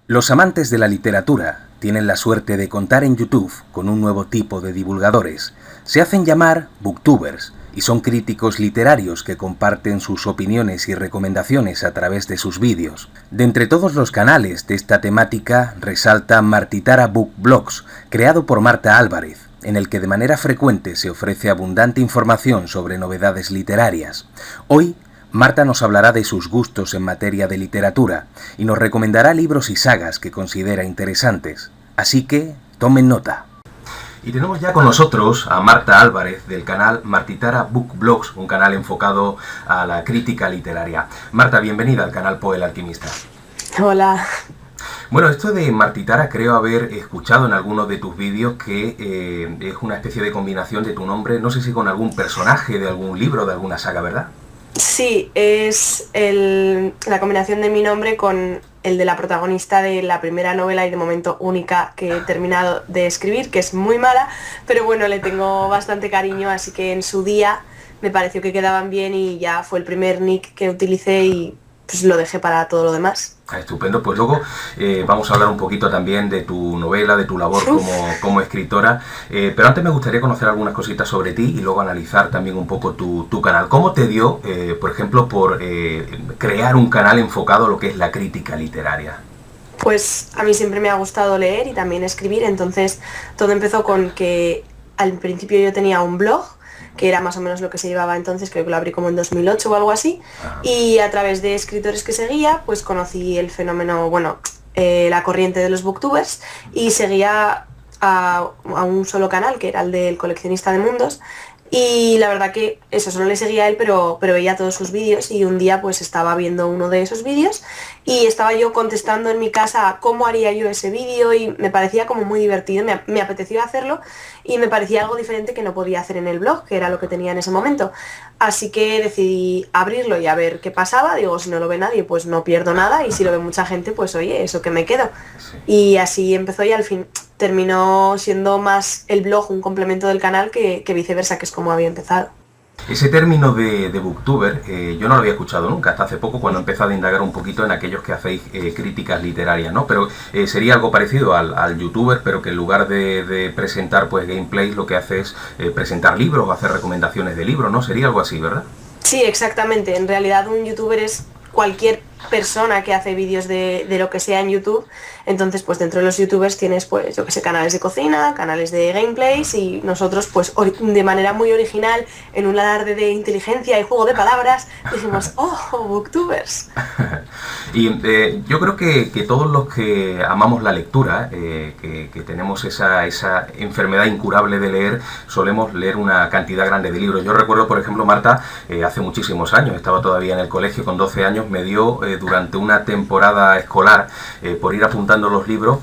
Los amantes de la literatura tienen la suerte de contar en YouTube con un nuevo tipo de divulgadores. Se hacen llamar booktubers y son críticos literarios que comparten sus opiniones y recomendaciones a través de sus vídeos. De entre todos los canales de esta temática resalta Martitara Book Blogs, creado por Marta Álvarez, en el que de manera frecuente se ofrece abundante información sobre novedades literarias. Hoy, Marta nos hablará de sus gustos en materia de literatura y nos recomendará libros y sagas que considera interesantes. Así que, tomen nota. Y tenemos ya con nosotros a Marta Álvarez del canal Martitara Book Blogs, un canal enfocado a la crítica literaria. Marta, bienvenida al canal Poe el Alquimista. Hola. Bueno, esto de Martitara creo haber escuchado en algunos de tus vídeos que es una especie de combinación de tu nombre, no sé si con algún personaje de algún libro, de alguna saga, ¿verdad? Sí, es la combinación de mi nombre con el de la protagonista de la primera novela y de momento única que he terminado de escribir, que es muy mala, pero bueno, le tengo bastante cariño, así que en su día me pareció que quedaban bien y ya fue el primer nick que utilicé y pues lo dejé para todo lo demás. Estupendo, pues luego vamos a hablar un poquito también de tu novela, de tu labor como escritora, pero antes me gustaría conocer algunas cositas sobre ti y luego analizar también un poco tu canal. ¿Cómo te dio, por ejemplo, por crear un canal enfocado a lo que es la crítica literaria? Pues a mí siempre me ha gustado leer y también escribir, entonces todo empezó con que al principio yo tenía un blog, que era más o menos lo que se llevaba entonces, creo que lo abrí como en 2008 o algo así, y a través de escritores que seguía, pues conocí el fenómeno, la corriente de los booktubers, y seguía a un solo canal, que era el del coleccionista de mundos, y la verdad que eso, solo le seguía a él, pero veía todos sus vídeos y un día pues estaba viendo uno de esos vídeos y estaba yo contestando en mi casa a cómo haría yo ese vídeo y me parecía como muy divertido, me apeteció hacerlo y me parecía algo diferente que no podía hacer en el blog, que era lo que tenía en ese momento. Así que decidí abrirlo y a ver qué pasaba, digo, si no lo ve nadie pues no pierdo nada y si lo ve mucha gente pues oye, eso que me quedo. Y así empezó y al fin terminó siendo más el blog un complemento del canal que viceversa, que es como había empezado. Ese término de booktuber yo no lo había escuchado nunca, hasta hace poco cuando he empezado a indagar un poquito en aquellos que hacéis críticas literarias, ¿no? Pero sería algo parecido al youtuber, pero que en lugar de presentar pues gameplays lo que hace es presentar libros o hacer recomendaciones de libros, ¿no? Sería algo así, ¿verdad? Sí, exactamente. En realidad un youtuber es cualquier persona que hace vídeos de lo que sea en YouTube. Entonces pues dentro de los youtubers tienes pues yo que sé, canales de cocina, canales de gameplays y nosotros pues de manera muy original, en un alarde de inteligencia y juego de palabras, dijimos, oh, booktubers. Y yo creo que todos los que amamos la lectura, que tenemos esa enfermedad incurable de leer, solemos leer una cantidad grande de libros. Yo recuerdo, por ejemplo, Marta, hace muchísimos años, estaba todavía en el colegio con 12 años, me dio durante una temporada escolar por ir apuntando los libros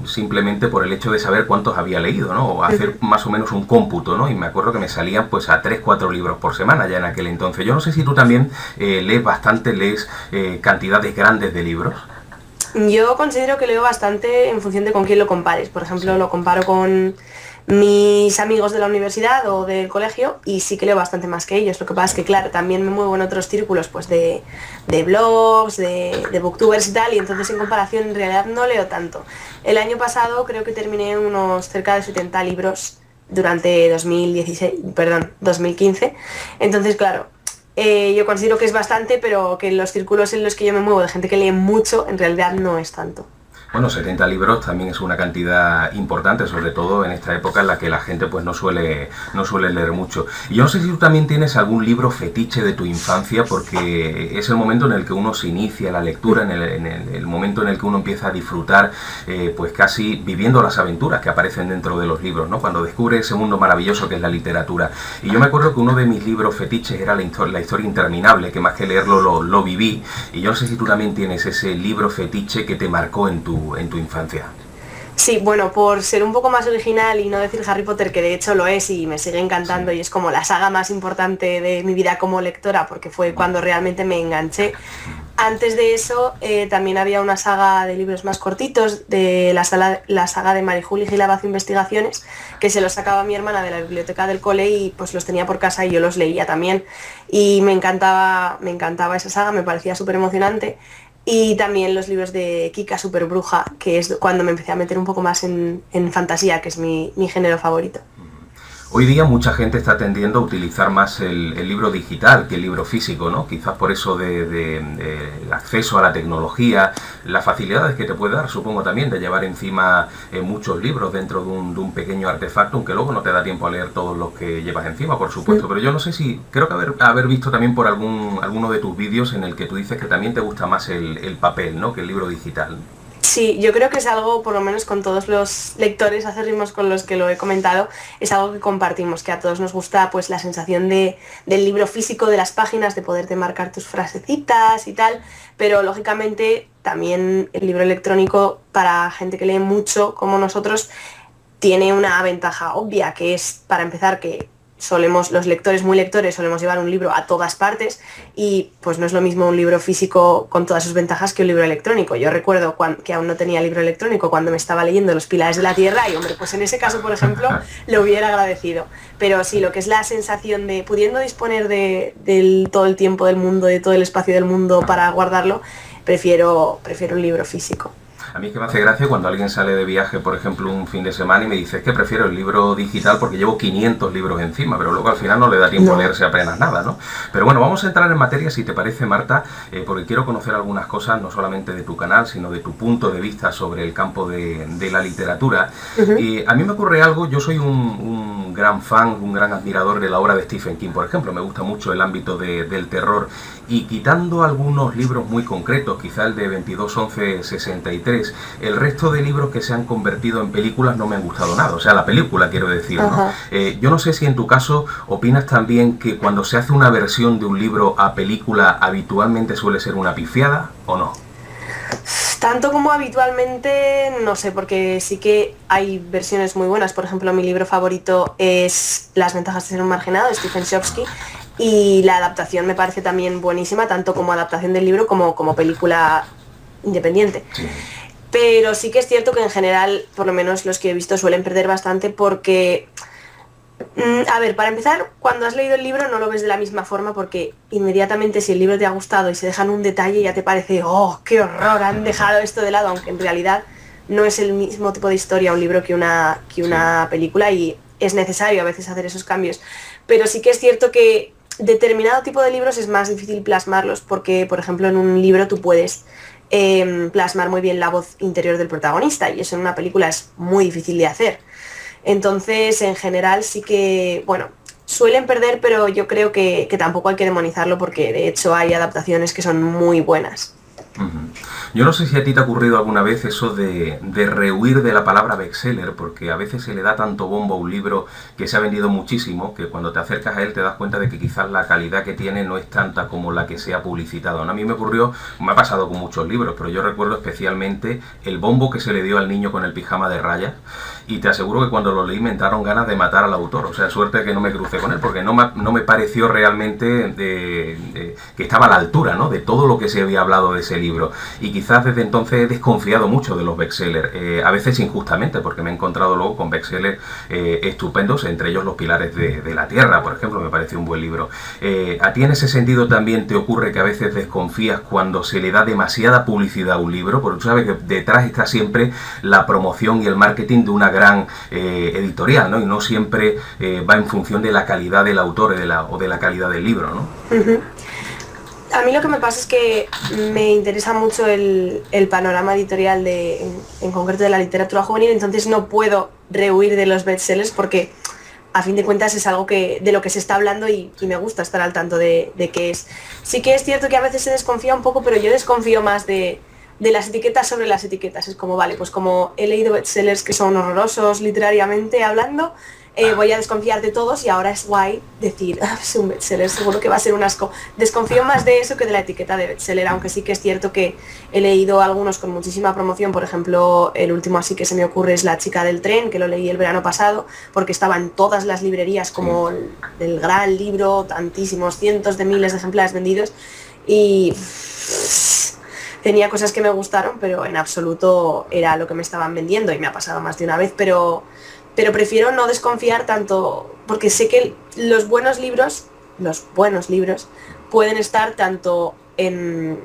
simplemente por el hecho de saber cuántos había leído, ¿no? O hacer más o menos un cómputo, ¿no? Y me acuerdo que me salían pues a 3-4 libros por semana ya en aquel entonces. Yo no sé si tú también lees bastante, lees cantidades grandes de libros. Yo considero que leo bastante en función de con quién lo compares. Por ejemplo, lo comparo con mis amigos de la universidad o del colegio y sí que leo bastante más que ellos. Lo que pasa es que, claro, también me muevo en otros círculos pues de blogs, de booktubers y tal, y entonces en comparación en realidad no leo tanto. El año pasado creo que terminé unos cerca de 70 libros durante 2015. Entonces, claro, yo considero que es bastante, pero que en los círculos en los que yo me muevo de gente que lee mucho, en realidad no es tanto. Bueno, 70 libros también es una cantidad importante, sobre todo en esta época en la que la gente pues no suele leer mucho. Y yo no sé si tú también tienes algún libro fetiche de tu infancia, porque es el momento en el que uno se inicia la lectura, en el momento en el que uno empieza a disfrutar, pues casi viviendo las aventuras que aparecen dentro de los libros, ¿no? Cuando descubre ese mundo maravilloso que es la literatura. Y yo me acuerdo que uno de mis libros fetiches era la historia interminable, que más que leerlo lo viví. Y yo no sé si tú también tienes ese libro fetiche que te marcó en tu infancia. Sí, bueno, por ser un poco más original y no decir Harry Potter, que de hecho lo es y me sigue encantando y es como la saga más importante de mi vida como lectora, porque fue cuando realmente me enganché. Antes de eso también había una saga de libros más cortitos, de la saga de Marijuli Gilabazo Investigaciones, que se los sacaba mi hermana de la biblioteca del cole y pues los tenía por casa y yo los leía también. Y me encantaba esa saga, me parecía súper emocionante. Y también los libros de Kika Superbruja, que es cuando me empecé a meter un poco más en fantasía, que es mi género favorito. Hoy día mucha gente está tendiendo a utilizar más el libro digital que el libro físico, ¿no? Quizás por eso el acceso a la tecnología, las facilidades que te puede dar, supongo también, de llevar encima muchos libros dentro de un pequeño artefacto, aunque luego no te da tiempo a leer todos los que llevas encima, por supuesto. Pero yo no sé si, creo que haber visto también por alguno de tus vídeos en el que tú dices que también te gusta más el papel, ¿no? Que el libro digital. Sí, yo creo que es algo, por lo menos con todos los lectores acérrimos con los que lo he comentado, es algo que compartimos, que a todos nos gusta pues la sensación del libro físico, de las páginas, de poderte marcar tus frasecitas y tal, pero lógicamente también el libro electrónico para gente que lee mucho como nosotros tiene una ventaja obvia, que es, para empezar, que los lectores muy lectores solemos llevar un libro a todas partes y pues no es lo mismo un libro físico con todas sus ventajas que un libro electrónico. Yo recuerdo que aún no tenía libro electrónico cuando me estaba leyendo Los Pilares de la Tierra y hombre, pues en ese caso, por ejemplo, lo hubiera agradecido. Pero sí, lo que es la sensación de pudiendo disponer de todo el tiempo del mundo, de todo el espacio del mundo para guardarlo, prefiero un libro físico. A mí es que me hace gracia cuando alguien sale de viaje, por ejemplo, un fin de semana y me dice, es que prefiero el libro digital porque llevo 500 libros encima, pero luego al final no le da tiempo a leerse apenas nada, ¿no? Pero bueno, vamos a entrar en materia, si te parece, Marta, porque quiero conocer algunas cosas, no solamente de tu canal, sino de tu punto de vista sobre el campo de la literatura. Y a mí me ocurre algo, yo soy un gran fan, un gran admirador de la obra de Stephen King, por ejemplo, me gusta mucho el ámbito del terror, y quitando algunos libros muy concretos, quizá el de 22-11-63, el resto de libros que se han convertido en películas no me han gustado nada, o sea, la película quiero decir, ¿no? Yo no sé si en tu caso opinas también que cuando se hace una versión de un libro a película habitualmente suele ser una pifiada o no. Tanto como habitualmente, no sé, porque sí que hay versiones muy buenas. Por ejemplo, mi libro favorito es Las ventajas de ser un marginado, de Stephen Chbosky, y la adaptación me parece también buenísima, tanto como adaptación del libro como película independiente. Sí. Pero sí que es cierto que en general, por lo menos los que he visto, suelen perder bastante porque... A ver, para empezar, cuando has leído el libro no lo ves de la misma forma porque inmediatamente si el libro te ha gustado y se dejan un detalle ya te parece, oh, qué horror, han dejado esto de lado, aunque en realidad no es el mismo tipo de historia un libro que una película y es necesario a veces hacer esos cambios. Pero sí que es cierto que determinado tipo de libros es más difícil plasmarlos porque, por ejemplo, en un libro tú puedes plasmar muy bien la voz interior del protagonista y eso en una película es muy difícil de hacer. Entonces, en general sí que, bueno, suelen perder, pero yo creo que tampoco hay que demonizarlo porque de hecho hay adaptaciones que son muy buenas. Yo no sé si a ti te ha ocurrido alguna vez eso de rehuir de la palabra bestseller, porque a veces se le da tanto bombo a un libro que se ha vendido muchísimo, que cuando te acercas a él te das cuenta de que quizás la calidad que tiene no es tanta como la que se ha publicitado. A mí me ha pasado con muchos libros, pero yo recuerdo especialmente el bombo que se le dio al niño con el pijama de rayas, y te aseguro que cuando lo leí me entraron ganas de matar al autor, o sea, suerte que no me crucé con él, porque no me pareció realmente que estaba a la altura, ¿no?, de todo lo que se había hablado de ese libro, y quizás desde entonces he desconfiado mucho de los bestsellers, a veces injustamente, porque me he encontrado luego con bestsellers estupendos, entre ellos Los Pilares de la Tierra, por ejemplo, me parece un buen libro. ¿A ti en ese sentido también te ocurre que a veces desconfías cuando se le da demasiada publicidad a un libro? Porque tú sabes que detrás está siempre la promoción y el marketing de una gran editorial, ¿no? Y no siempre va en función de la calidad del autor o de la calidad del libro, ¿no? A mí lo que me pasa es que me interesa mucho el panorama editorial en concreto de la literatura juvenil, entonces no puedo rehuir de los bestsellers porque a fin de cuentas es algo de lo que se está hablando y me gusta estar al tanto de qué es. Sí que es cierto que a veces se desconfía un poco, pero yo desconfío más de las etiquetas sobre las etiquetas. Es como, vale, pues como he leído bestsellers que son horrorosos literariamente hablando, voy a desconfiar de todos y ahora es guay decir, es un bestseller, seguro que va a ser un asco. Desconfío más de eso que de la etiqueta de bestseller, aunque sí que es cierto que he leído algunos con muchísima promoción. Por ejemplo, el último así que se me ocurre es La chica del tren, que lo leí el verano pasado, porque estaba en todas las librerías como el gran libro, tantísimos, cientos de miles de ejemplares vendidos y... tenía cosas que me gustaron, pero en absoluto era lo que me estaban vendiendo y me ha pasado más de una vez, pero prefiero no desconfiar tanto, porque sé que los buenos libros pueden estar tanto en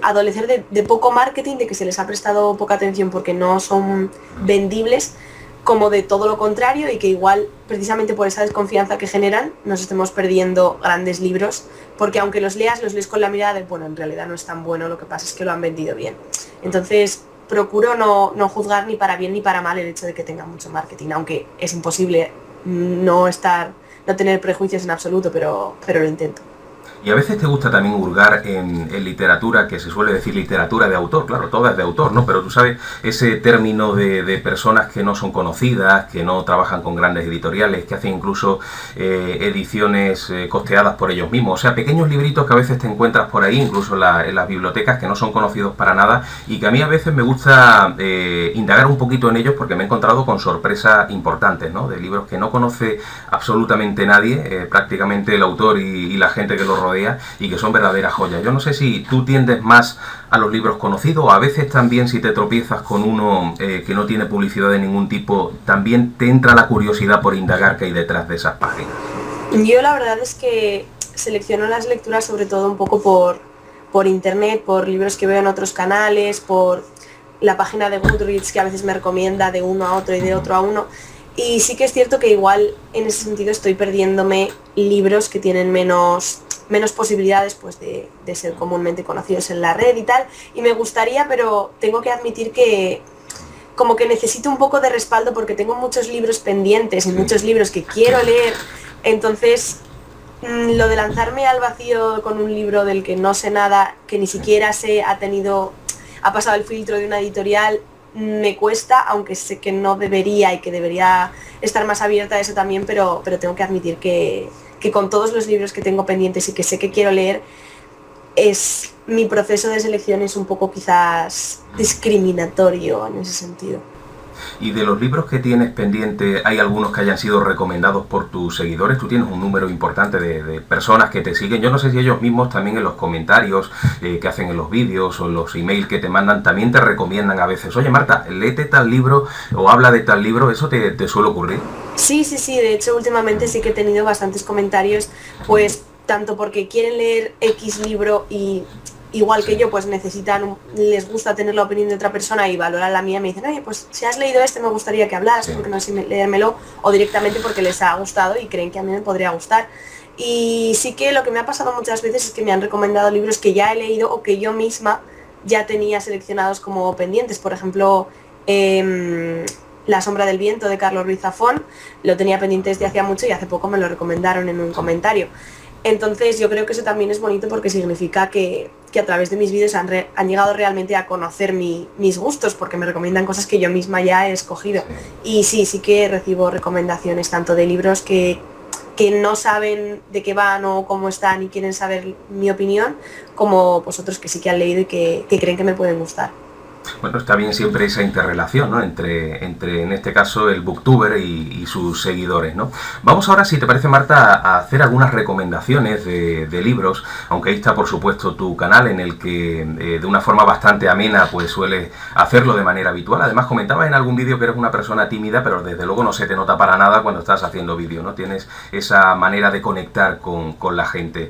adolecer de poco marketing, de que se les ha prestado poca atención porque no son vendibles, como de todo lo contrario, y que igual, precisamente por esa desconfianza que generan, nos estemos perdiendo grandes libros, porque aunque los leas con la mirada de, bueno, en realidad no es tan bueno, lo que pasa es que lo han vendido bien. Entonces, procuro no juzgar ni para bien ni para mal el hecho de que tenga mucho marketing, aunque es imposible no tener prejuicios en absoluto, pero lo intento. Y a veces te gusta también hurgar en literatura, que se suele decir literatura de autor, claro, toda es de autor, ¿no? Pero tú sabes, ese término de personas que no son conocidas, que no trabajan con grandes editoriales, que hacen incluso ediciones costeadas por ellos mismos, o sea, pequeños libritos que a veces te encuentras por ahí, incluso en las bibliotecas, que no son conocidos para nada, y que a mí a veces me gusta indagar un poquito en ellos, porque me he encontrado con sorpresas importantes, ¿no? De libros que no conoce absolutamente nadie, prácticamente el autor y la gente que lo rodea, y que son verdaderas joyas. Yo no sé si tú tiendes más a los libros conocidos, o a veces también si te tropiezas con uno que no tiene publicidad de ningún tipo, también te entra la curiosidad por indagar qué hay detrás de esas páginas. Yo la verdad es que selecciono las lecturas sobre todo un poco por internet, por libros que veo en otros canales, por la página de Goodreads, que a veces me recomienda de uno a otro y de otro a uno. Y sí que es cierto que igual en ese sentido estoy perdiéndome libros que tienen menos posibilidades pues de ser comúnmente conocidos en la red y tal, y me gustaría, pero tengo que admitir que como que necesito un poco de respaldo, porque tengo muchos libros pendientes y muchos libros que quiero leer. Entonces lo de lanzarme al vacío con un libro del que no sé nada, que ni siquiera ha pasado el filtro de una editorial, me cuesta, aunque sé que no debería y que debería estar más abierta a eso también, pero tengo que admitir que con todos los libros que tengo pendientes y que sé que quiero leer, mi proceso de selección es un poco quizás discriminatorio en ese sentido. Y de los libros que tienes pendiente, ¿hay algunos que hayan sido recomendados por tus seguidores? Tú tienes un número importante de personas que te siguen. Yo no sé si ellos mismos también en los comentarios que hacen en los vídeos o en los emails que te mandan, también te recomiendan a veces: oye Marta, léete tal libro o habla de tal libro. ¿Eso te suele ocurrir? Sí, de hecho últimamente sí que he tenido bastantes comentarios, pues tanto porque quieren leer X libro y igual que yo, pues les gusta tener la opinión de otra persona y valoran la mía, me dicen, oye, pues si has leído me gustaría que hablaras, porque no sé leérmelo, o directamente porque les ha gustado y creen que a mí me podría gustar. Y sí que lo que me ha pasado muchas veces es que me han recomendado libros que ya he leído o que yo misma ya tenía seleccionados como pendientes. Por ejemplo, La sombra del viento de Carlos Ruiz Zafón, lo tenía pendiente desde hacía mucho y hace poco me lo recomendaron en un comentario. Entonces yo creo que eso también es bonito, porque significa que a través de mis vídeos han llegado realmente a conocer mis gustos, porque me recomiendan cosas que yo misma ya he escogido. Y sí que recibo recomendaciones tanto de libros que no saben de qué van o cómo están y quieren saber mi opinión, como pues otros que sí que han leído y que creen que me pueden gustar. Bueno, está bien siempre esa interrelación, ¿no? entre en este caso el booktuber y sus seguidores, ¿no? Vamos ahora, si te parece, Marta, a hacer algunas recomendaciones de libros, aunque ahí está por supuesto tu canal, en el que de una forma bastante amena pues sueles hacerlo de manera habitual. Además comentabas en algún vídeo que eres una persona tímida, pero desde luego no se te nota para nada cuando estás haciendo vídeo, ¿no? Tienes esa manera de conectar con la gente.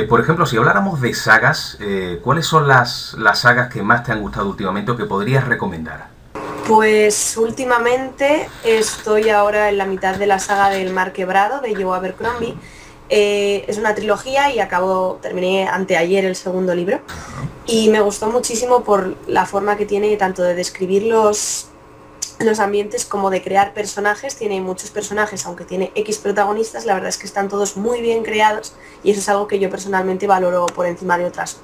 Por ejemplo, si habláramos de sagas, ¿cuáles son las sagas que más te han gustado últimamente o que podrías recomendar? Pues últimamente estoy ahora en la mitad de la saga del Mar Quebrado de Joe Abercrombie. Es una trilogía y terminé anteayer el segundo libro, y me gustó muchísimo por la forma que tiene tanto de describir los ambientes como de crear personajes. Tiene muchos personajes, aunque tiene X protagonistas, la verdad es que están todos muy bien creados, y eso es algo que yo personalmente valoro por encima de otros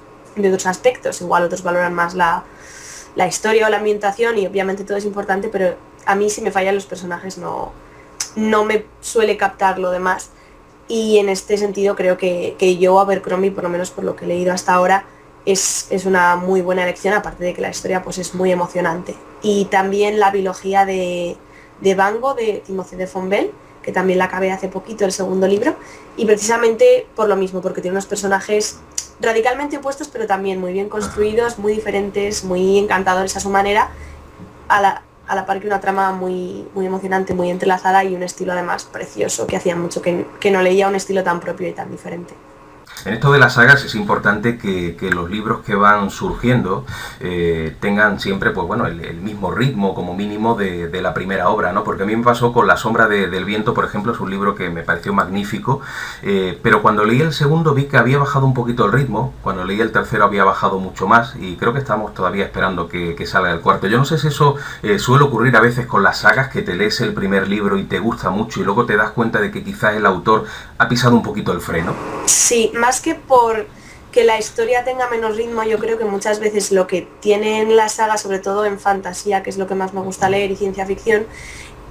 aspectos. Igual otros valoran más la historia o la ambientación, y obviamente todo es importante, pero a mí, si me fallan los personajes, no me suele captar lo demás. Y en este sentido creo que Joe Abercrombie, por lo menos por lo que he leído hasta ahora, es una muy buena elección, aparte de que la historia pues es muy emocionante. Y también la biología de Bango, de Timothée de Fonbelle, que también la acabé hace poquito, el segundo libro, y precisamente por lo mismo, porque tiene unos personajes radicalmente opuestos, pero también muy bien construidos, muy diferentes, muy encantadores a su manera, a la par que una trama muy, muy emocionante, muy entrelazada, y un estilo además precioso, que hacía mucho que no leía un estilo tan propio y tan diferente. En esto de las sagas es importante que los libros que van surgiendo tengan siempre, pues bueno, el mismo ritmo como mínimo de la primera obra, ¿no? Porque a mí me pasó con La sombra del viento, por ejemplo, es un libro que me pareció magnífico, pero cuando leí el segundo vi que había bajado un poquito el ritmo, cuando leí el tercero había bajado mucho más y creo que estamos todavía esperando que salga el cuarto. Yo no sé si eso suele ocurrir a veces con las sagas, que te lees el primer libro y te gusta mucho y luego te das cuenta de que quizás el autor ha pisado un poquito el freno. Sí, más que por que la historia tenga menos ritmo, yo creo que muchas veces lo que tienen las sagas, sobre todo en fantasía, que es lo que más me gusta leer, y ciencia ficción,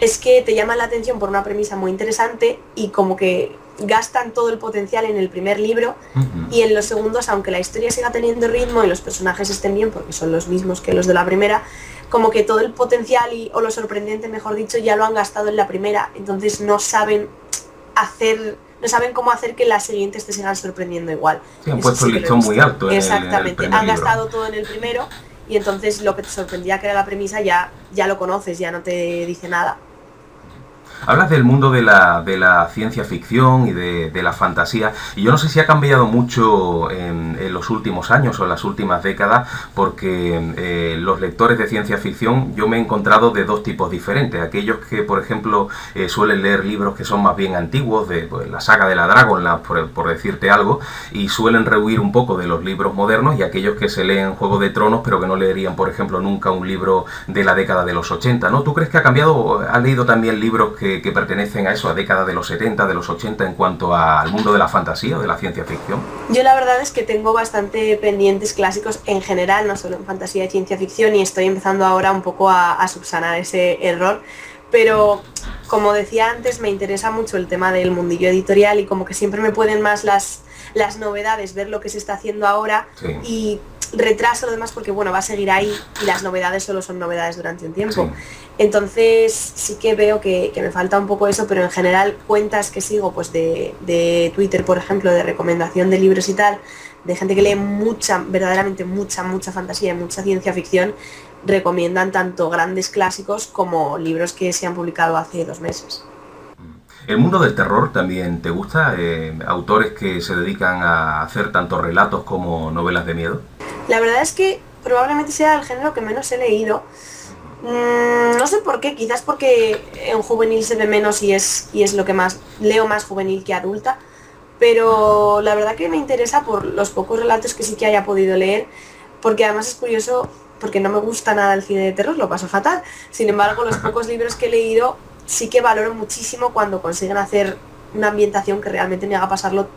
es que te llaman la atención por una premisa muy interesante y como que gastan todo el potencial en el primer libro y en los segundos, aunque la historia siga teniendo ritmo y los personajes estén bien, porque son los mismos que los de la primera, como que todo el potencial o lo sorprendente, mejor dicho, ya lo han gastado en la primera, entonces no saben cómo hacer que las siguientes te sigan sorprendiendo igual. Sí, han puesto el listón muy alto. Exactamente, en el han gastado libro. todo en el primero y entonces lo que te sorprendía que era la premisa ya lo conoces, ya no te dice nada. Hablas del mundo de la ciencia ficción y de la fantasía, y yo no sé si ha cambiado mucho en los últimos años o en las últimas décadas, porque los lectores de ciencia ficción yo me he encontrado de dos tipos diferentes. Aquellos que, por ejemplo, suelen leer libros que son más bien antiguos, de pues, la saga de la Dragonlance, por decirte algo, y suelen rehuir un poco de los libros modernos, y aquellos que se leen Juego de Tronos, pero que no leerían, por ejemplo, nunca un libro de la década de los 80, ¿no? ¿Tú crees que ha cambiado? ¿Has leído también libros que pertenecen a eso, a década de los 70, de los 80, en cuanto al mundo de la fantasía o de la ciencia ficción? Yo la verdad es que tengo bastante pendientes clásicos en general, no solo en fantasía y ciencia ficción, y estoy empezando ahora un poco a subsanar ese error, pero como decía antes, me interesa mucho el tema del mundillo editorial y como que siempre me pueden más las novedades, ver lo que se está haciendo ahora. Sí. Y retraso lo demás porque bueno, va a seguir ahí y las novedades solo son novedades durante un tiempo. Sí. Entonces sí que veo que me falta un poco eso, pero en general cuentas que sigo pues de Twitter, por ejemplo, de recomendación de libros y tal, de gente que lee verdaderamente mucha fantasía y mucha ciencia ficción, recomiendan tanto grandes clásicos como libros que se han publicado hace 2 meses. ¿El mundo del terror también te gusta? ¿Autores que se dedican a hacer tanto relatos como novelas de miedo? La verdad es que probablemente sea el género que menos he leído. No sé por qué, quizás porque en juvenil se ve menos y es lo que más leo, más juvenil que adulta, pero la verdad que me interesa por los pocos relatos que sí que haya podido leer, porque además es curioso, porque no me gusta nada el cine de terror, lo paso fatal. Sin embargo, los pocos libros que he leído sí que valoro muchísimo cuando consiguen hacer una ambientación que realmente me haga pasarlo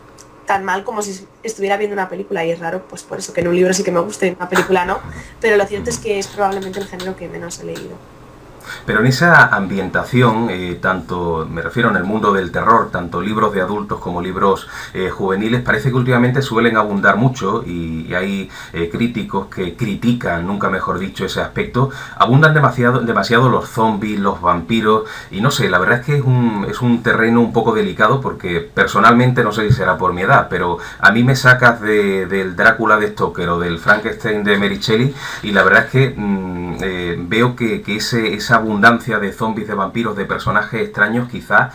tan mal como si estuviera viendo una película, y es raro, pues por eso que en un libro sí que me guste, en una película no, pero lo cierto es que es probablemente el género que menos he leído. Pero en esa ambientación, tanto, me refiero en el mundo del terror, tanto libros de adultos como libros juveniles, parece que últimamente suelen abundar mucho y hay críticos que critican, nunca mejor dicho, ese aspecto. Abundan demasiado los zombies, los vampiros, y no sé, la verdad es que es un terreno un poco delicado porque personalmente, no sé si será por mi edad, pero a mí me sacas del Drácula de Stoker o del Frankenstein de Mary Shelley y la verdad es que veo que esa abundancia de zombies, de vampiros, de personajes extraños quizás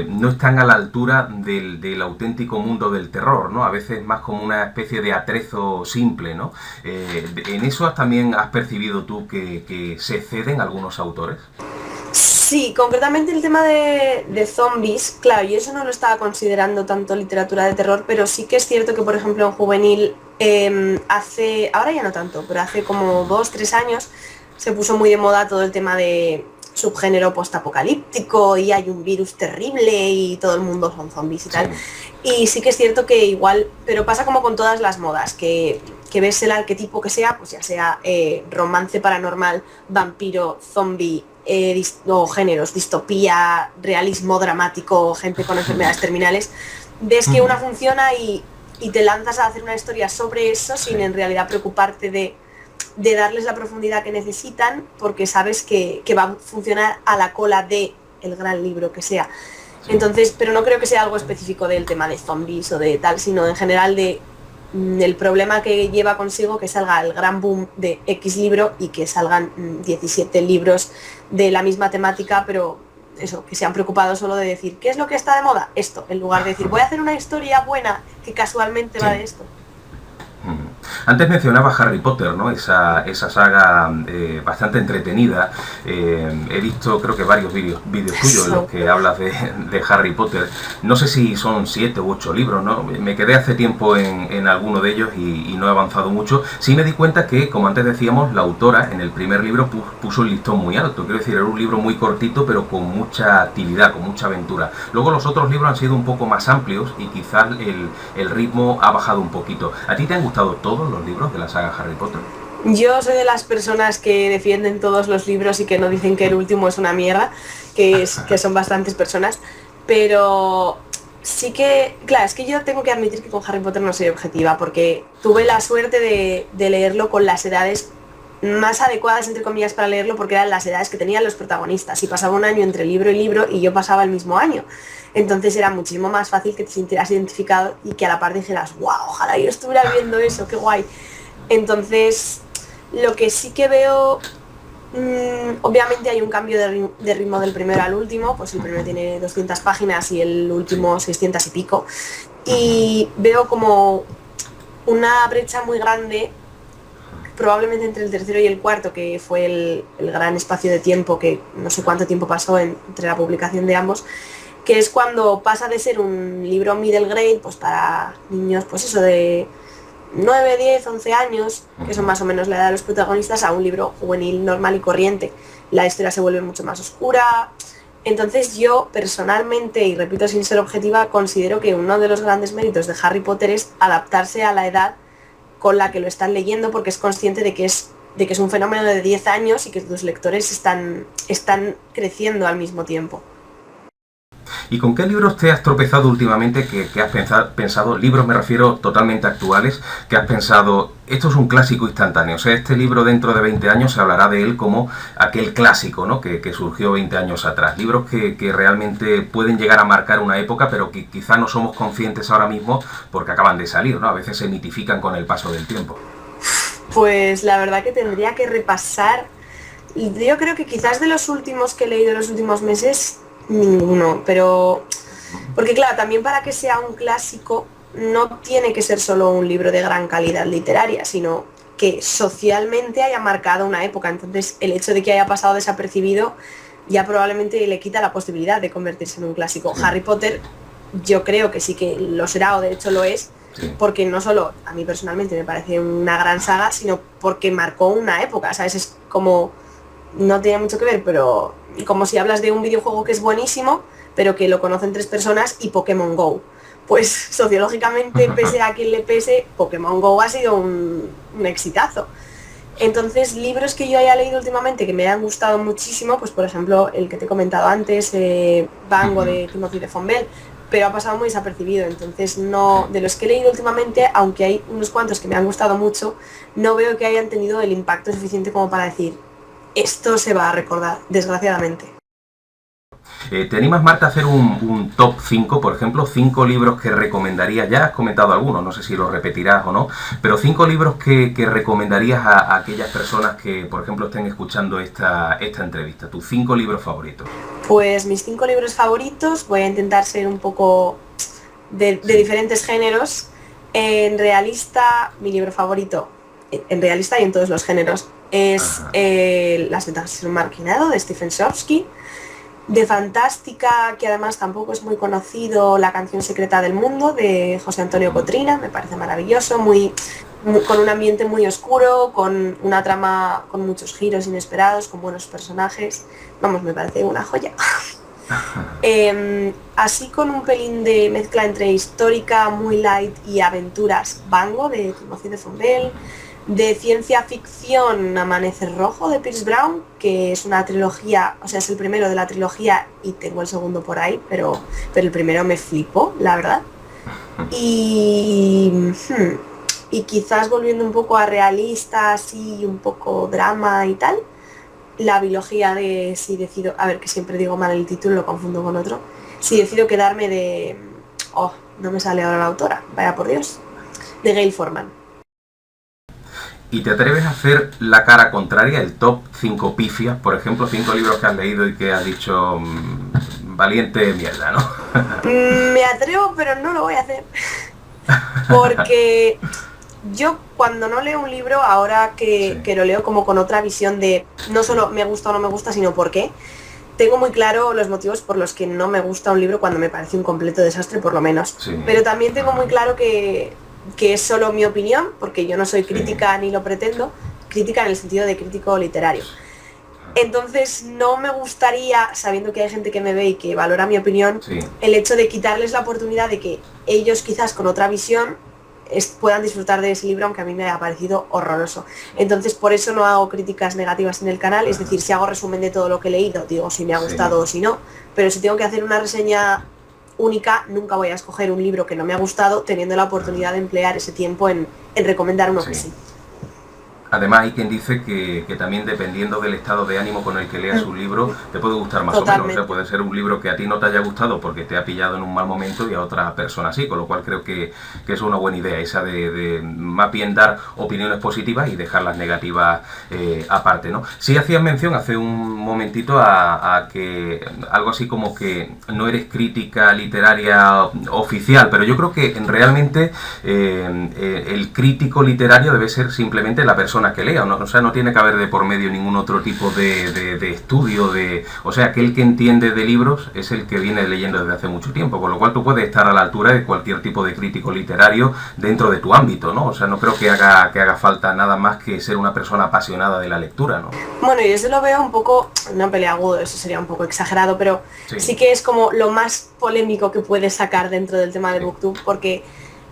no están a la altura del auténtico mundo del terror, ¿no? A veces más como una especie de atrezo simple, ¿no? ¿En eso también has percibido tú que se exceden algunos autores? Sí, concretamente el tema de zombies, claro, yo eso no lo estaba considerando tanto literatura de terror, pero sí que es cierto que, por ejemplo, en juvenil, ahora ya no tanto, pero hace como 2-3 años, se puso muy de moda todo el tema de subgénero postapocalíptico y hay un virus terrible y todo el mundo son zombies y tal. Sí. Y sí que es cierto que igual, pero pasa como con todas las modas, que ves el arquetipo que sea, pues ya sea romance paranormal, vampiro, zombie, o géneros, distopía, realismo dramático, gente con enfermedades terminales, ves que una funciona y te lanzas a hacer una historia sobre eso sin en realidad preocuparte de darles la profundidad que necesitan, porque sabes que va a funcionar a la cola de el gran libro que sea. Entonces, pero no creo que sea algo específico del tema de zombies o de tal, sino en general del problema que lleva consigo que salga el gran boom de X libro y que salgan 17 libros de la misma temática, pero eso, que se han preocupado solo de decir, ¿qué es lo que está de moda? Esto, en lugar de decir, voy a hacer una historia buena que casualmente va de esto. Antes mencionaba Harry Potter, ¿no? Esa saga bastante entretenida. He visto, creo que varios vídeos tuyos en los que hablas de Harry Potter. No sé si son 7 u 8 libros, ¿no? Me quedé hace tiempo en alguno de ellos y no he avanzado mucho. Sí me di cuenta que, como antes decíamos, la autora en el primer libro puso el listón muy alto. Quiero decir, era un libro muy cortito, pero con mucha actividad, con mucha aventura. Luego los otros libros han sido un poco más amplios y quizás el ritmo ha bajado un poquito. ¿A ti te han gustado todos los libros de la saga Harry Potter? Yo soy de las personas que defienden todos los libros y que no dicen que el último es una mierda, que son bastantes personas, pero sí que, claro, es que yo tengo que admitir que con Harry Potter no soy objetiva, porque tuve la suerte de leerlo con las edades más adecuadas, entre comillas, para leerlo, porque eran las edades que tenían los protagonistas, y pasaba un año entre libro y libro y yo pasaba el mismo año. Entonces era muchísimo más fácil que te sintieras identificado y que a la par dijeras, wow, ojalá yo estuviera viendo eso, qué guay. Entonces, lo que sí que veo, obviamente hay un cambio de ritmo del primero al último, pues el primero tiene 200 páginas y el último 600 y pico, y veo como una brecha muy grande, probablemente entre el tercero y el cuarto, que fue el gran espacio de tiempo, que no sé cuánto tiempo pasó entre la publicación de ambos, que es cuando pasa de ser un libro middle grade, pues para niños, pues eso de 9, 10, 11 años, que son más o menos la edad de los protagonistas, a un libro juvenil normal y corriente. La historia se vuelve mucho más oscura. Entonces yo personalmente, y repito sin ser objetiva, considero que uno de los grandes méritos de Harry Potter es adaptarse a la edad con la que lo están leyendo, porque es consciente de que es un fenómeno de 10 años y que tus lectores están creciendo al mismo tiempo. ¿Y con qué libros te has tropezado últimamente que has pensado, libros me refiero totalmente actuales, que has pensado, esto es un clásico instantáneo? O sea, este libro dentro de 20 años se hablará de él como aquel clásico, ¿no? que surgió 20 años atrás. Libros que realmente pueden llegar a marcar una época, pero que quizá no somos conscientes ahora mismo porque acaban de salir, ¿no? A veces se mitifican con el paso del tiempo. Pues la verdad que tendría que repasar. Yo creo que quizás de los últimos que he leído en los últimos meses, ninguno, pero porque claro, también para que sea un clásico no tiene que ser solo un libro de gran calidad literaria, sino que socialmente haya marcado una época. Entonces el hecho de que haya pasado desapercibido ya probablemente le quita la posibilidad de convertirse en un clásico. Sí. Harry Potter yo creo que sí que lo será, o de hecho lo es, sí, porque no solo a mí personalmente me parece una gran saga, sino porque marcó una época, ¿sabes? Es como, no tiene mucho que ver, pero como si hablas de un videojuego que es buenísimo, pero que lo conocen 3 personas, y Pokémon GO. Pues sociológicamente, pese a quien le pese, Pokémon GO ha sido un exitazo. Entonces, libros que yo haya leído últimamente que me han gustado muchísimo, pues por ejemplo, el que te he comentado antes, Bango, de Timothy de Fonbelle, pero ha pasado muy desapercibido. Entonces, no, de los que he leído últimamente, aunque hay unos cuantos que me han gustado mucho, no veo que hayan tenido el impacto suficiente como para decir, esto se va a recordar, desgraciadamente. ¿Te animas, Marta, a hacer un top 5, por ejemplo, 5 libros que recomendarías? Ya has comentado algunos, no sé si los repetirás o no, pero 5 libros que recomendarías a aquellas personas que, por ejemplo, estén escuchando esta entrevista. ¿Tus 5 libros favoritos? Pues mis 5 libros favoritos, voy a intentar ser un poco de diferentes géneros. En realista, mi libro favorito, en realista y en todos los géneros, es Las ventajas de ser un marginado, de Stephen Chbosky. De fantástica, que además tampoco es muy conocido, La canción secreta del mundo, de José Antonio Cotrina, me parece maravilloso, con un ambiente muy oscuro, con una trama con muchos giros inesperados, con buenos personajes. Vamos, me parece una joya. Así, con un pelín de mezcla entre histórica, muy light, y aventuras, Bango, de Timothy de Fonbelle. De ciencia ficción, Amanecer Rojo, de Pierce Brown, que es una trilogía, o sea, es el primero de la trilogía y tengo el segundo por ahí, pero el primero me flipó, la verdad. Y quizás volviendo un poco a realista, así, un poco drama y tal, La biología de Si decido, a ver, que siempre digo mal el título, lo confundo con otro, Si decido quedarme, de... oh, no me sale ahora la autora, vaya por Dios, de Gail Forman. ¿Y te atreves a hacer la cara contraria, el top 5 pifias? Por ejemplo, 5 libros que has leído y que has dicho, valiente mierda, ¿no? Me atrevo, pero no lo voy a hacer. Porque yo cuando no leo un libro, ahora que lo leo como con otra visión de no solo me gusta o no me gusta, sino por qué, tengo muy claro los motivos por los que no me gusta un libro cuando me parece un completo desastre, por lo menos. Sí. Pero también tengo muy claro que es solo mi opinión, porque yo no soy crítica ni lo pretendo, crítica en el sentido de crítico literario. Entonces no me gustaría, sabiendo que hay gente que me ve y que valora mi opinión, el hecho de quitarles la oportunidad de que ellos quizás con otra visión puedan disfrutar de ese libro, aunque a mí me haya parecido horroroso. Entonces por eso no hago críticas negativas en el canal, es decir, si hago resumen de todo lo que he leído, digo si me ha gustado o si no, pero si tengo que hacer una reseña única, nunca voy a escoger un libro que no me ha gustado, teniendo la oportunidad de emplear ese tiempo en recomendar uno que sí. Además hay quien dice que también dependiendo del estado de ánimo con el que leas un libro te puede gustar más o menos, o sea, puede ser un libro que a ti no te haya gustado porque te ha pillado en un mal momento y a otra persona sí, con lo cual creo que es una buena idea esa de más bien dar opiniones positivas y dejar las negativas aparte, ¿no? Sí hacías mención hace un momentito a que algo así como que no eres crítica literaria oficial, pero yo creo que realmente el crítico literario debe ser simplemente la persona que lea, ¿no? O sea, no tiene que haber de por medio ningún otro tipo de estudio, o sea, aquel que entiende de libros es el que viene leyendo desde hace mucho tiempo, con lo cual tú puedes estar a la altura de cualquier tipo de crítico literario dentro de tu ámbito, ¿no? O sea, no creo que haga falta nada más que ser una persona apasionada de la lectura, ¿no? Bueno, yo eso lo veo un poco, no peleagudo, eso sería un poco exagerado, pero sí que es como lo más polémico que puedes sacar dentro del tema de BookTube, porque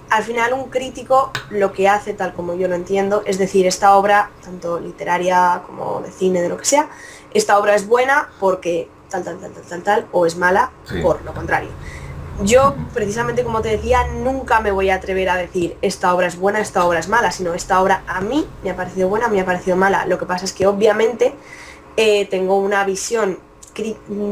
al final un crítico lo que hace, tal como yo lo entiendo, es decir, esta obra, tanto literaria como de cine, de lo que sea, esta obra es buena porque tal, o es mala por lo contrario. Yo, precisamente como te decía, nunca me voy a atrever a decir esta obra es buena, esta obra es mala, sino esta obra a mí me ha parecido buena, me ha parecido mala. Lo que pasa es que obviamente tengo una visión,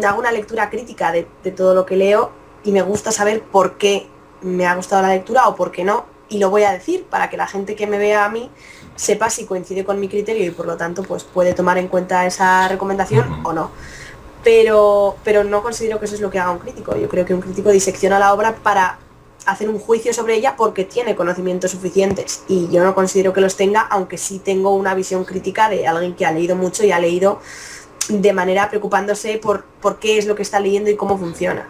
hago una lectura crítica de todo lo que leo y me gusta saber por qué me ha gustado la lectura o por qué no, y lo voy a decir para que la gente que me vea a mí sepa si coincide con mi criterio y por lo tanto pues puede tomar en cuenta esa recomendación o no. Pero no considero que eso es lo que haga un crítico. Yo creo que un crítico disecciona la obra para hacer un juicio sobre ella porque tiene conocimientos suficientes y yo no considero que los tenga, aunque sí tengo una visión crítica de alguien que ha leído mucho y ha leído de manera preocupándose por qué es lo que está leyendo y cómo funciona.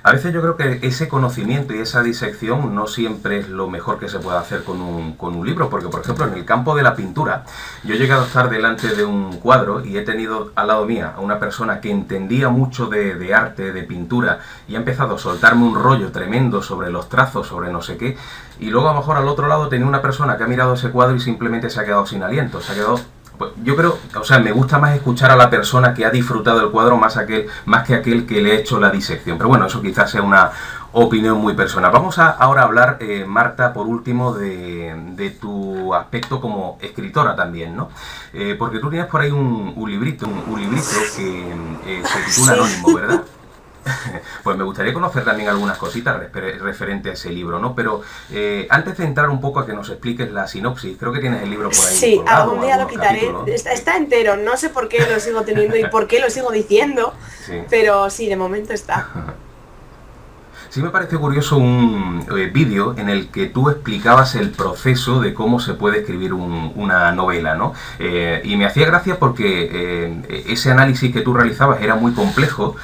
A veces yo creo que ese conocimiento y esa disección no siempre es lo mejor que se puede hacer con un libro, porque por ejemplo en el campo de la pintura, yo he llegado a estar delante de un cuadro y he tenido al lado mía a una persona que entendía mucho de arte, de pintura, y ha empezado a soltarme un rollo tremendo sobre los trazos, sobre no sé qué, y luego a lo mejor al otro lado tenía una persona que ha mirado ese cuadro y simplemente se ha quedado sin aliento, se ha quedado... Pues yo creo, o sea, me gusta más escuchar a la persona que ha disfrutado el cuadro más que aquel que le ha hecho la disección. Pero bueno, eso quizás sea una opinión muy personal. Vamos a ahora hablar, Marta, por último, de tu aspecto como escritora también, ¿no? Porque tú tienes por ahí un librito que se titula Anónimo, ¿verdad? Pues me gustaría conocer también algunas cositas referente a ese libro, ¿no? Pero antes de entrar un poco a que nos expliques la sinopsis, creo que tienes el libro por ahí. Sí, colgado, algún día lo quitaré. Está entero, no sé por qué lo sigo teniendo y por qué lo sigo diciendo, pero sí, de momento está. Sí me pareció curioso un vídeo en el que tú explicabas el proceso de cómo se puede escribir una novela, ¿no? Y me hacía gracia porque ese análisis que tú realizabas era muy complejo.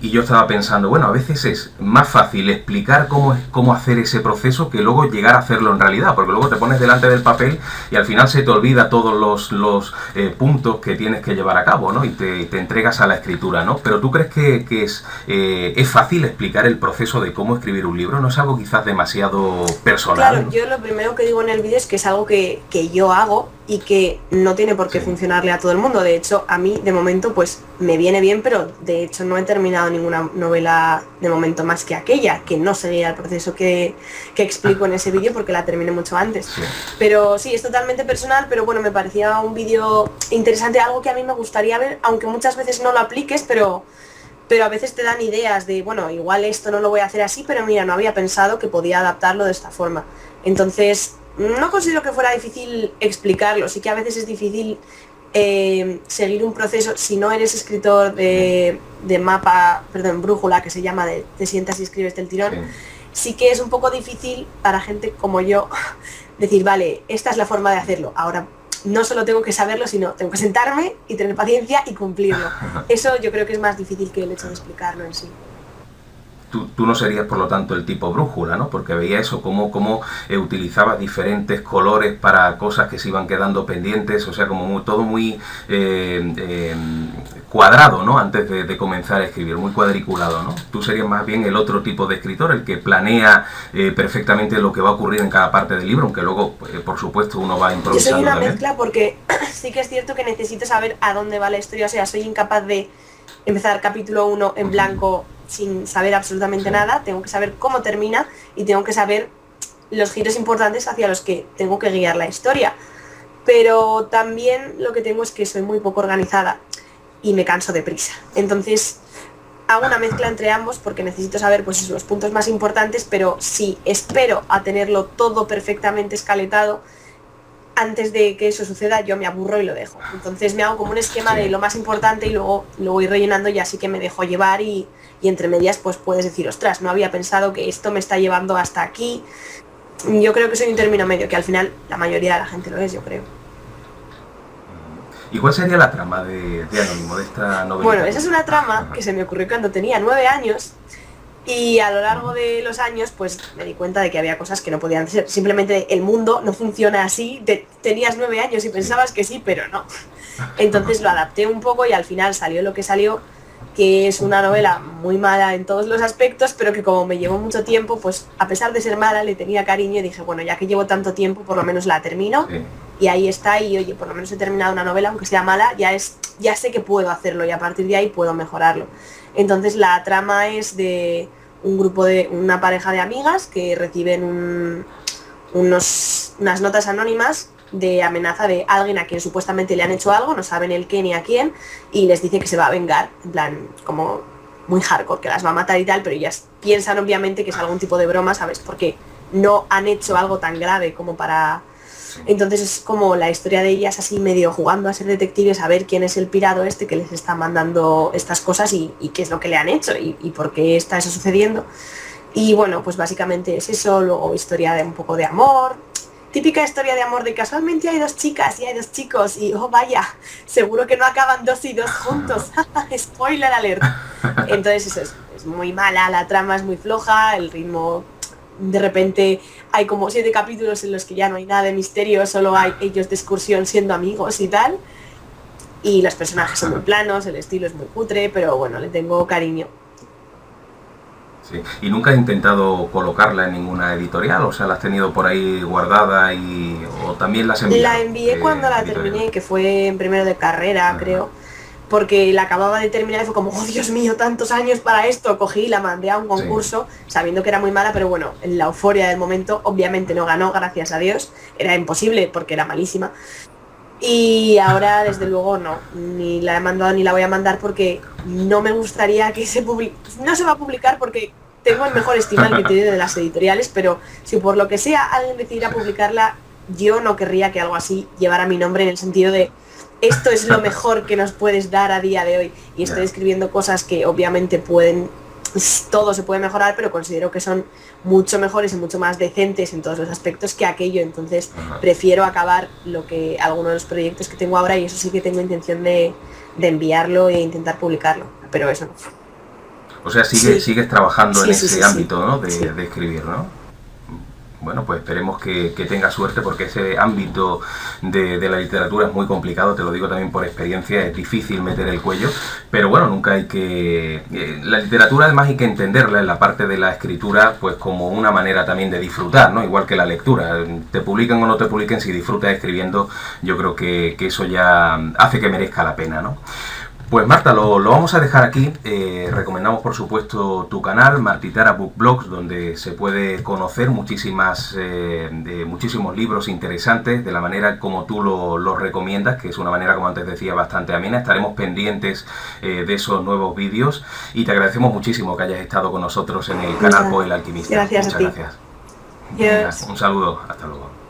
Y yo estaba pensando, bueno, a veces es más fácil explicar cómo hacer ese proceso que luego llegar a hacerlo en realidad, porque luego te pones delante del papel y al final se te olvida todos los puntos que tienes que llevar a cabo, ¿no? Y te entregas a la escritura, ¿no? Pero ¿tú crees que es fácil explicar el proceso de cómo escribir un libro? ¿No es algo quizás demasiado personal? Claro, ¿no? yo lo primero que digo en el vídeo es que es algo que yo hago y que no tiene por qué funcionarle a todo el mundo. De hecho, a mí, de momento, pues me viene bien, pero de hecho no he terminado ninguna novela de momento más que aquella, que no seguía el proceso que explico en ese vídeo porque la terminé mucho antes. Sí. Pero sí, es totalmente personal, pero bueno, me parecía un vídeo interesante, algo que a mí me gustaría ver, aunque muchas veces no lo apliques, pero a veces te dan ideas de, bueno, igual esto no lo voy a hacer así, pero mira, no había pensado que podía adaptarlo de esta forma. Entonces, no considero que fuera difícil explicarlo, sí que a veces es difícil seguir un proceso. Si no eres escritor de brújula, que se llama, de te sientas y escribes del tirón, sí que es un poco difícil para gente como yo decir, vale, esta es la forma de hacerlo. Ahora, no solo tengo que saberlo, sino tengo que sentarme y tener paciencia y cumplirlo. Eso yo creo que es más difícil que el hecho de explicarlo en sí. Tú no serías, por lo tanto, el tipo brújula, ¿no? Porque veía eso, cómo utilizabas diferentes colores para cosas que se iban quedando pendientes, o sea, como todo muy cuadrado, ¿no? Antes de comenzar a escribir, muy cuadriculado, ¿no? Tú serías más bien el otro tipo de escritor, el que planea perfectamente lo que va a ocurrir en cada parte del libro, aunque luego, por supuesto, uno va improvisando. Yo soy una también. mezcla porque sí que es cierto que necesito saber a dónde va la historia, o sea, soy incapaz de empezar capítulo 1 en blanco sin saber absolutamente nada, tengo que saber cómo termina y tengo que saber los giros importantes hacia los que tengo que guiar la historia. Pero también lo que tengo es que soy muy poco organizada y me canso deprisa. Entonces hago una mezcla entre ambos porque necesito saber pues los puntos más importantes, pero si espero a tenerlo todo perfectamente escaletado, antes de que eso suceda yo me aburro y lo dejo. Entonces me hago como un esquema de lo más importante y luego lo voy rellenando y así que me dejo llevar y entre medias pues puedes decir, ostras, no había pensado que esto me está llevando hasta aquí. Yo creo que soy un término medio, que al final la mayoría de la gente lo es, yo creo. ¿Y cuál sería la trama de Anónimo, de esta novela? Bueno, esa es una trama que se me ocurrió cuando tenía 9 años y a lo largo de los años pues me di cuenta de que había cosas que no podían ser. Simplemente el mundo no funciona así. Tenías 9 años y pensabas que sí, pero no. Entonces lo adapté un poco y al final salió lo que salió, que es una novela muy mala en todos los aspectos, pero que como me llevó mucho tiempo, pues a pesar de ser mala le tenía cariño y dije, bueno, ya que llevo tanto tiempo, por lo menos la termino. Sí. Y ahí está, y oye, por lo menos he terminado una novela, aunque sea mala, ya sé que puedo hacerlo y a partir de ahí puedo mejorarlo. Entonces la trama es de una pareja de amigas que reciben unas notas anónimas de amenaza de alguien a quien supuestamente le han hecho algo, no saben el qué ni a quién, y les dice que se va a vengar, en plan, como muy hardcore, que las va a matar y tal, pero ellas piensan obviamente que es algún tipo de broma, ¿sabes? Porque no han hecho algo tan grave como para... Entonces es como la historia de ellas así medio jugando a ser detectives, a ver quién es el pirado este que les está mandando estas cosas y qué es lo que le han hecho y por qué está eso sucediendo. Y bueno, pues básicamente es eso, luego historia de un poco de amor, típica historia de amor de casualmente hay 2 chicas y hay 2 chicos y oh vaya, seguro que no acaban 2 y 2 juntos, spoiler alert. Entonces eso es muy mala, la trama es muy floja, el ritmo... De repente hay como 7 capítulos en los que ya no hay nada de misterio, solo hay ellos de excursión siendo amigos y tal. Y los personajes son muy planos, el estilo es muy cutre, pero bueno, le tengo cariño. Sí. ¿Y nunca has intentado colocarla en ninguna editorial? O sea, ¿la has tenido por ahí guardada o también la has enviado? La envié cuando la terminé, que fue en primero de carrera, creo. Porque la acababa de terminar y fue como, oh Dios mío, tantos años para esto. Cogí y la mandé a un concurso, sabiendo que era muy mala, pero bueno, en la euforia del momento, obviamente no ganó, gracias a Dios. Era imposible porque era malísima. Y ahora, desde luego, no. Ni la he mandado ni la voy a mandar porque no me gustaría que se publique. No se va a publicar porque tengo el mejor estima el criterio de las editoriales, pero si por lo que sea alguien decidiera publicarla, yo no querría que algo así llevara mi nombre en el sentido de esto es lo mejor que nos puedes dar a día de hoy. Y estoy escribiendo cosas que obviamente todo se puede mejorar, pero considero que son mucho mejores y mucho más decentes en todos los aspectos que aquello. Entonces prefiero acabar alguno de los proyectos que tengo ahora y eso sí que tengo intención de enviarlo e intentar publicarlo. Pero eso no. O sea, sigues trabajando en ese ámbito, ¿no? De escribir, ¿no? Bueno, pues esperemos que tenga suerte porque ese ámbito de la literatura es muy complicado, te lo digo también por experiencia, es difícil meter el cuello, pero bueno, nunca hay que... la literatura además hay que entenderla en la parte de la escritura pues como una manera también de disfrutar, ¿no? Igual que la lectura, te publiquen o no te publiquen, si disfrutas escribiendo, yo creo que eso ya hace que merezca la pena, ¿no? Pues Marta, lo vamos a dejar aquí. Recomendamos por supuesto tu canal, Martitara Book Blogs, donde se puede conocer muchísimos libros interesantes de la manera como tú lo recomiendas, que es una manera, como antes decía, bastante amena. Estaremos pendientes de esos nuevos vídeos y te agradecemos muchísimo que hayas estado con nosotros en el canal Poe el Alquimista. Gracias. Muchas gracias. Yes. Un saludo, hasta luego.